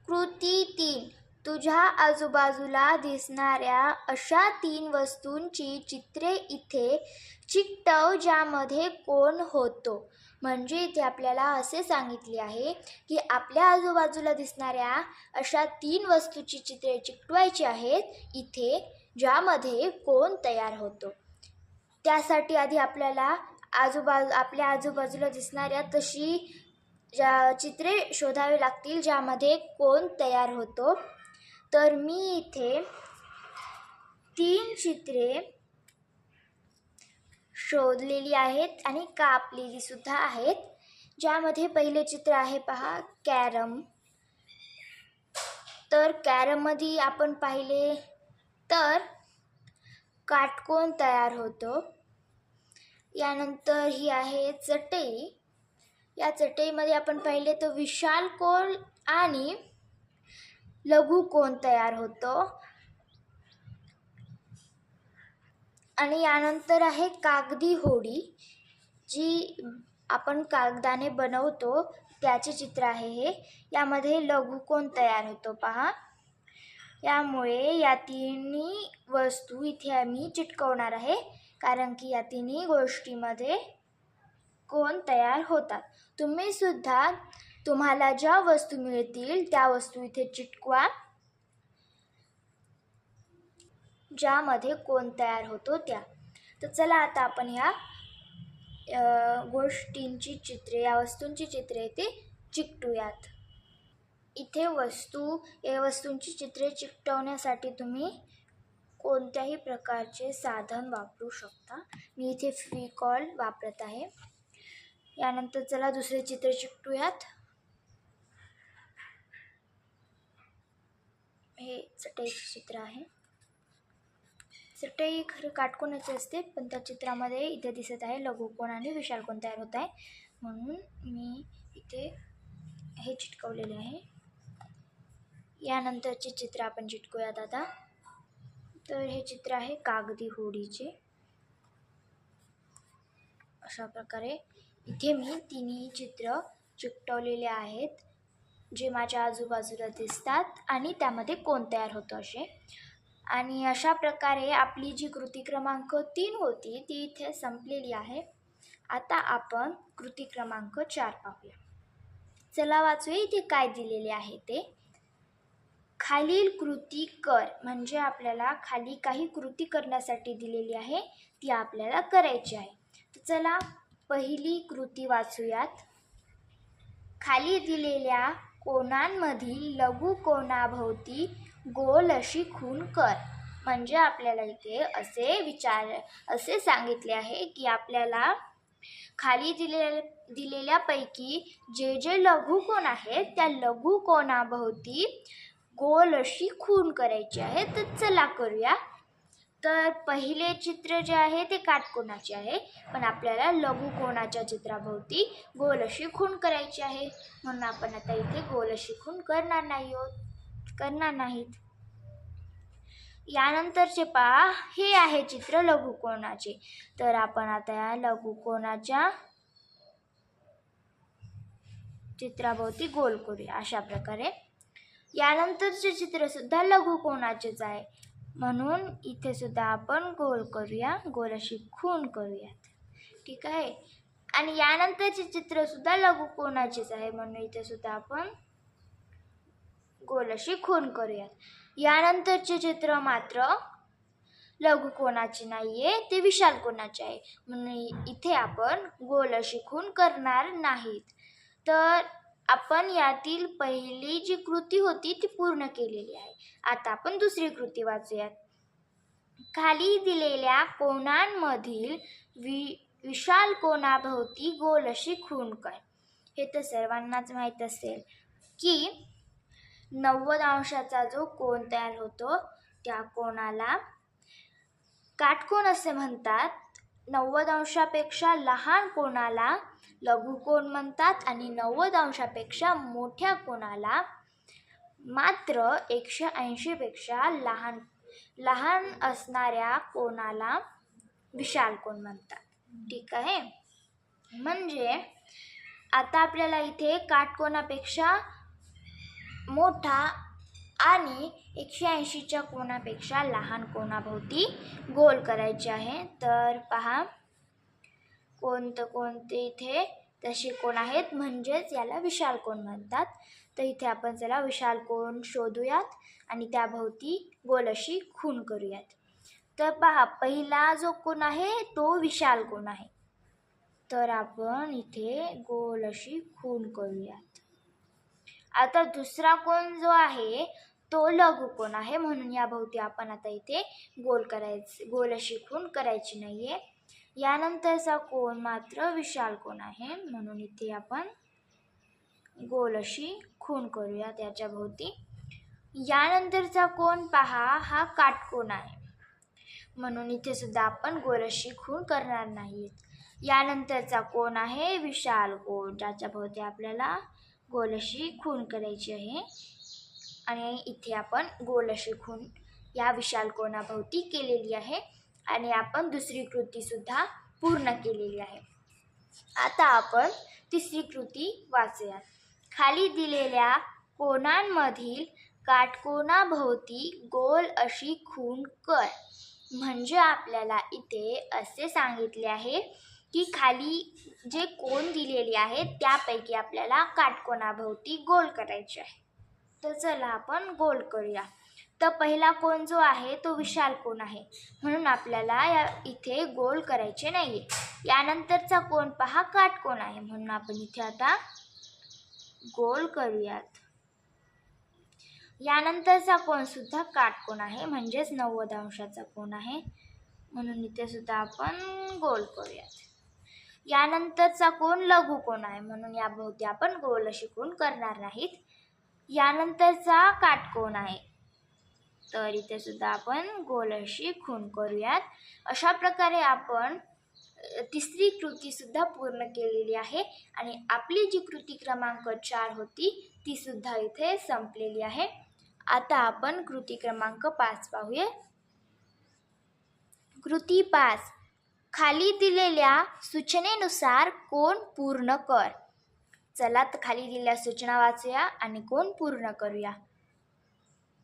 कृती 3. तुझ्या आजूबाजूला दिसणाऱ्या अशा 3 वस्तूंची चित्रे इथे चिकटव ज्यामध्ये कोण होतो. म्हणजे इथे आपल्याला असे सांगितले आहे की आपल्या आजूबाजूला दिसणाऱ्या अशा 3 वस्तूची चित्रे चिकटवायची आहेत इथे ज्यामध्ये कोण तयार होतो. त्यासाठी आधी आपल्याला आपल्या आजूबाजूला दिसणाऱ्या तशी चित्रे शोधावी लागतील ज्यामध्ये कोण तयार होतो. तर मी इथे 3 चित्रे शोधलेली आहेत आणि कापलेली सुद्धा आहेत. ज्यामध्ये पहिले चित्र आहे पहा, कॅरम. तर कॅरममध्ये आपण पाहिले तर काटकोन तयार होतो. यानंतर ही आहे चटई. या चटईमध्ये आपण पाहिले तर विशाल कोन आणि लघु कोन तयार होतो. आणि यानंतर आहे कागदी होडी, जी आपण कागदाने बनवतो त्याचे चित्र आहे हे. यामध्ये लघु कोन तयार होतो पहा. यामुळे या तिन्ही वस्तू इथे आम्ही चिटकवणार आहे कारण की या तिन्ही गोष्टीमध्ये कोन तयार होतात. तुम्ही सुद्धा तुम्हाला ज्या वस्तू मिळतील त्या वस्तू इथे चिटकवा ज्यामध्ये कोन तयार होतो त्या. तर चला आता आपण या गोष्टींची चित्रे, या वस्तूंची चित्रे इथे चिकटूयात. इथे या वस्तूंची चित्रे चिकटवण्यासाठी तुम्ही कोणत्याही प्रकारचे साधन वापरू शकता. मी इथे फेविकॉल वापरत आहे. यानंतर चला दुसरे चित्र चिकटूयात. हे चटईचे चित्र आहे. चटई खरं काटकोनाची असते पण त्या चित्रामध्ये इथे दिसत आहे लघुकोन आणि विशाल कोन तयार होत आहे म्हणून मी इथे हे चिटकवलेले आहे. यानंतरचे चित्र आपण चिटकूयात आता. तर हे चित्र आहे कागदी होडीचे. अशा प्रकारे इथे मी तिन्ही चित्र चिकटवलेले आहेत जे माझ्या आजूबाजूला दिसतात आणि त्यामध्ये कोन तयार होतो असे. आणि अशा प्रकारे आपली जी कृती क्रमांक 3 होती ती इथे संपलेली आहे. आता आपण कृती क्रमांक 4 पाहूया. चला वाचूया इथे काय दिलेले आहे ते. खालील कृती कर. म्हणजे आपल्याला खाली काही कृती करण्यासाठी दिलेली आहे ती आपल्याला करायची आहे. तर चला पहिली कृती वाचूयात. खाली दिलेल्या कोणांमधील लघु कोणाभोवती गोल अशी खूण कर. म्हणजे आपल्याला इथे असे सांगितले आहे की आपल्याला खाली दिलेल्यापैकी जे लघु कोण आहेत त्या लघु कोणाभोवती गोल अशी खूण करायची आहे. तर चला करूया. तर पहिले चित्र जे आहे ते काटकोनाचे आहे पण आपल्याला लघु कोणाच्या चित्राभोवती गोल अशी खूण करायची आहे म्हणून आपण आता इथे गोल अशी खूण करणार नाहीत. यानंतरचे पहा, हे आहे चित्र लघु कोणाचे. तर आपण आता या लघु कोणाच्या चित्राभोवती गोल करूया अशा प्रकारे. यानंतरचे चित्र सुद्धा लघु कोणाचेच आहे म्हणून इथे सुद्धा आपण गोल करूया, गोल अशी खूण करूयात. ठीक आहे. आणि यानंतरचे चित्र सुद्धा लघु कोणाचेच आहे म्हणून इथे सुद्धा आपण गोल अशी खूण करूयात. यानंतरचे चित्र मात्र लघु कोणाचे नाहीये, ते विशाल कोणाचे आहे म्हणून इथे आपण गोल अशी खूण करणार नाहीत. तर आपण यातील पहिली जी कृती होती ती पूर्ण केलेली आहे. आता आपण दुसरी कृती वाचूयात. खाली दिलेल्या कोणांमधील विशाल कोणाभोवती गोल अशी खूण कर. हे तर सर्वांनाच माहीत असेल की 90 अंशाचा जो कोन तयार होतो त्या कोणाला काटकोन असे म्हणतात. 90 अंशापेक्षा लहान कोणाला लघु कोन म्हणतात आणि 90 अंशापेक्षा मोठ्या कोणाला मात्र 180 पेक्षा लहान असणाऱ्या कोणाला विशाल कोन म्हणतात. ठीक आहे. म्हणजे आता आपल्याला इथे काटकोनापेक्षा मोठा आणि 180च्या कोनापेक्षा लहान कोनाभोवती गोल करायचे आहे. तर पहा कोणते इथे तसे कोण आहेत, म्हणजेच याला विशाल कोण म्हणतात. तर इथे आपण चला विशाल कोण शोधूयात आणि त्याभोवती गोल अशी खून करूयात. तर पहा पहिला जो कोण आहे तो विशाल कोण आहे. तर आपण इथे गोल अशी खून करूयात. आता दुसरा कोण जो आहे तो लघु कोण आहे, म्हणून याभोवती आपण आता इथे गोल अशी खून करायची नाहीये. यानंतरचा कोण मात्र विशाल कोण आहे, म्हणून इथे आपण गोल अशी खून करूया त्याच्या भोवती. यानंतरचा कोण पहा हा काटकोन आहे, म्हणून इथे सुद्धा आपण गोल अशी खून करणार नाहीत. यानंतरचा कोण आहे विशाल कोण, ज्याच्या भोवती आपल्याला गोल अशी खून करायची आहे आणि इथे आपण गोल अशी खून या विशाल कोणाभोवती केलेली आहे आणि आपण दुसरी कृती सुद्धा पूर्ण केलेली आहे. आता आपण तिसरी कृती वाचूया. खाली दिलेल्या कोणांमधील काटकोनाभोवती गोल अशी खून कर. म्हणजे आपल्याला इथे असे सांगितले आहे की खाली जे कोण दिलेले आहेत त्यापैकी आपल्याला काटकोनाभोवती गोल करायचे आहे. तर चला आपण गोल करूया. तर पहिला कोण जो आहे तो विशाल कोण आहे, म्हणून आपल्याला इथे गोल करायचे नाहीये. यानंतरचा कोण पहा काटकोन आहे, म्हणून आपण इथे आता गोल करूयात. यानंतरचा कोण सुद्धा काटकोन आहे, म्हणजेच 90 अंशाचा कोण आहे, म्हणून इथे सुद्धा आपण गोल करूयात. यानंतरचा कोण लघु कोण आहे, म्हणून याभोवती आपण गोल अशी खूण करणार नाहीत. यानंतरचा काटकोन आहे, तर इथे सुद्धा आपण गोल अशी खूण करूयात. अशा प्रकारे आपण तिसरी कृती सुद्धा पूर्ण केलेली आहे आणि आपली जी कृती क्रमांक 4 होती ती सुद्धा इथे संपलेली आहे. आता आपण कृती क्रमांक 5 पाहूया. कृती 5, खाली दिलेल्या सूचनेनुसार कोण पूर्ण कर. चला तर खाली दिलेल्या सूचना वाचूया आणि कोण पूर्ण करूया.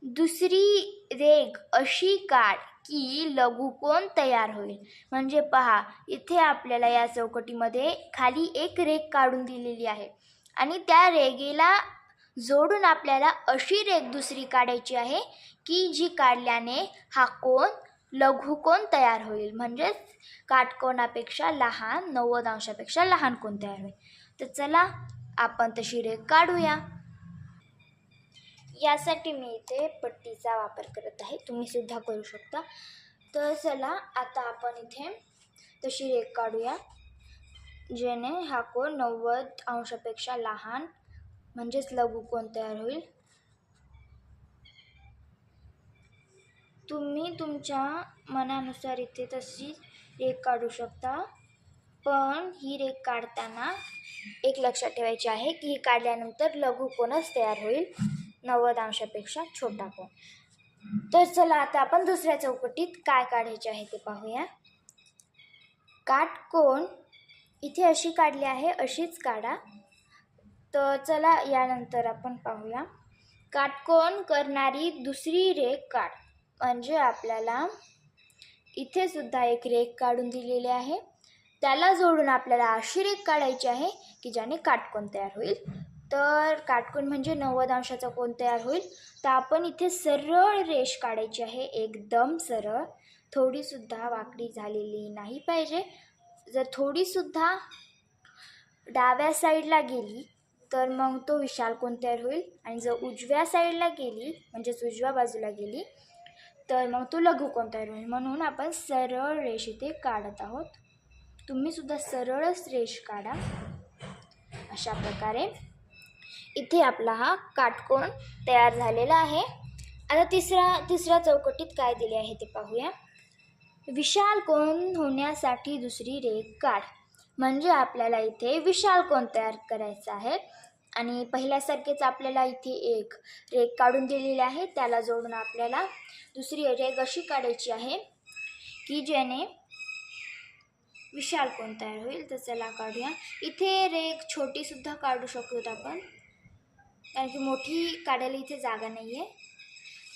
दुसरी रेघ अशी काढ की लघुकोन तयार होईल. म्हणजे पहा इथे आपल्याला या चौकटीमध्ये खाली एक रेघ काढून दिलेली आहे आणि त्या रेघेला जोडून आपल्याला अशी रेघ दुसरी काढायची आहे की जी काढल्याने हा कोन लघुकोन तयार होईल. म्हणजेच काटकोनापेक्षा लहान 90 अंशापेक्षा लहान कोन तयार होईल. तर चला आपण तशी रेघ काढूया. यासाठी मी इथे पट्टीचा वापर करत आहे, तुम्ही सुद्धा करू शकता. तर चला आता आपण इथे तशी रेघ काढूया जेणे हा कोन 90 अंशापेक्षा लहान म्हणजेच लघुकोन तयार होईल. तुम्ही तुमच्या मनानुसार इथे तशी रेघ काढू शकता, पण ही रेघ काढताना एक लक्षात ठेवायचे आहे की ही काढल्यानंतर लघुकोनच तयार होईल, 90 अंशापेक्षा छोटा कोन. तर चला आता आपण दुसऱ्या चौकटीत काय काढायचे आहे ते पाहूया. काटकोन इथे अशी काढली आहे, अशीच काढा. तर चला यानंतर आपण पाहूया. काटकोन करणारी दुसरी रेघ काढ. म्हणजे आपल्याला इथे सुद्धा एक रेघ काढून दिलेली आहे, त्याला जोडून आपल्याला अशी रेघ काढायची आहे की ज्याने काटकोन तयार होईल. तर काटकोन म्हणजे 90 अंशाचा कोन तयार होईल. तर आपण इथे सरळ रेष काढायची आहे, एकदम सरळ, थोडीसुद्धा वाकडी झालेली नाही पाहिजे. जर थोडीसुद्धा डाव्या साईडला गेली तर मग तो विशाल कोन तयार होईल आणि जर उजव्या साईडला गेली म्हणजेच उजव्या बाजूला गेली तर मग तो लघुकोन तयार होईल. म्हणून आपण सरळ रेष इथे काढत आहोत. तुम्ही सुद्धा सरळच रेष काढा. अशा प्रकारे इथे आपला हा काटकोन तयार झालेला आहे. आता तिसऱ्या चौकटीत काय दिले आहे ते पाहूया. विशाल कोन होण्यासाठी दुसरी रेघ काढ. म्हणजे आपल्याला इथे विशाल कोन तयार करायचा आहे आणि पहिल्यासारखेच आपल्याला इथे एक रेघ काढून दिलेली आहे, त्याला जोडून आपल्याला दुसरी रेघ अशी काढायची आहे की ज्याने विशाल कोन तयार होईल. तर चला काढूया. इथे रेघ छोटी सुद्धा काढू शकतो आपण. कारण की मोठी काढायला इथे जागा नाही आहे.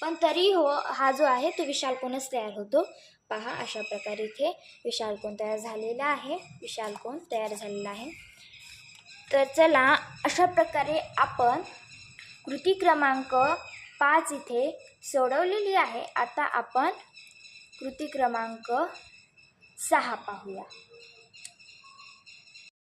पण तरी हो, हा जो आहे तो विशाल कोनच तयार होतो. पहा, अशा प्रकारे इथे विशाल कोन तयार झालेला आहे. विशाल कोन तयार झालेला आहे. तर चला, अशा प्रकारे आपण कृती क्रमांक 5 इथे सोडवलेली आहे. आता आपण कृती क्रमांक 6 पाहूया.